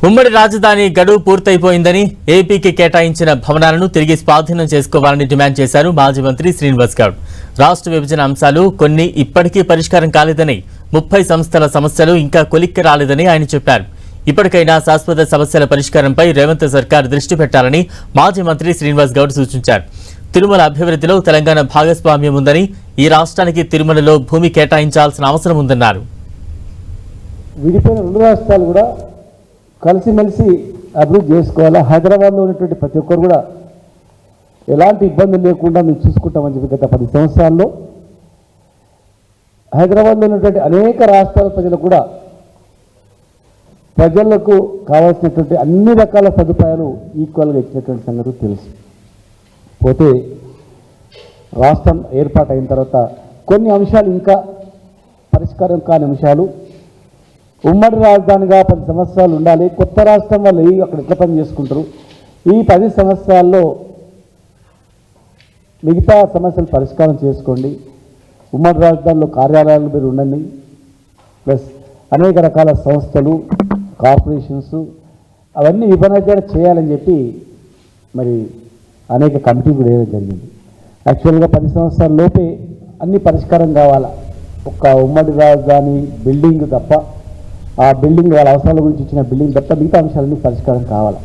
ఉమ్మడి రాజధాని గడువు పూర్తయిపోయిందని ఏపీకి కేటాయించిన భవనాలను తిరిగి స్వాధీనం చేసుకోవాలని డిమాండ్ చేశారు మాజీ మంత్రి శ్రీనివాస్ గౌడ్. రాష్ట్ర విభజన అంశాలు కొన్ని ఇప్పటికీ పరిష్కారం కాలేదని, 30 సంస్థల సమస్యలు ఇంకా కొలిక్కి రాలేదని ఆయన చెప్పారు. ఇప్పటికైనా శాశ్వత సమస్యల పరిష్కారంపై రేవంత్ సర్కార్ దృష్టి పెట్టాలని మాజీ మంత్రి శ్రీనివాస్ గౌడ్ సూచించారు. తిరుమల అభివృద్ధిలో తెలంగాణ భాగస్వామ్యం ఉందని, ఈ రాష్ట్రానికి తిరుమలలో భూమి కేటాయించాల్సిన అవసరం ఉందన్నారు. విడిపోయిన రెండు రాష్ట్రాలు కూడా కలిసిమెలిసి అభివృద్ధి చేసుకోవాలా. హైదరాబాద్లో ఉన్నటువంటి ప్రతి ఒక్కరు కూడా ఎలాంటి ఇబ్బందులు లేకుండా మేము చూసుకుంటామని చెప్పి గత 10 సంవత్సరాల్లో హైదరాబాద్లో ఉన్నటువంటి అనేక రాష్ట్రాల ప్రజలకు కూడా ప్రజలకు కావాల్సినటువంటి అన్ని రకాల సదుపాయాలు ఈక్వల్గా ఇచ్చినటువంటి సంగతి తెలుసు. పోతే రాష్ట్రం ఏర్పాటైన తర్వాత కొన్ని అంశాలు ఇంకా పరిష్కారం కాని అంశాలు, ఉమ్మడి రాజధానిగా 10 సంవత్సరాలు ఉండాలి, కొత్త రాష్ట్రం వాళ్ళు అక్కడ ఎట్లా పని చేసుకుంటారు, ఈ 10 సంవత్సరాల్లో మిగతా సమస్యలు పరిష్కారం చేసుకోండి, ఉమ్మడి రాజధానిలో కార్యాలయాలు మీరు ఉండండి, ప్లస్ అనేక రకాల సంస్థలు కార్పొరేషన్స్ అవన్నీ విభజన చేయాలని చెప్పి మరి అనేక కమిటీ కూడా వేయడం జరిగింది. యాక్చువల్గా 10 సంవత్సరాల లోపే అన్ని పరిష్కారం కావాలా. ఒక ఉమ్మడి రాజధాని బిల్డింగ్ తప్ప, ఆ బిల్డింగ్ వాళ్ళ అవసరాల గురించి ఇచ్చిన బిల్డింగ్ తప్ప మిగతా అంశాలన్నీ పరిష్కారం కావాలి.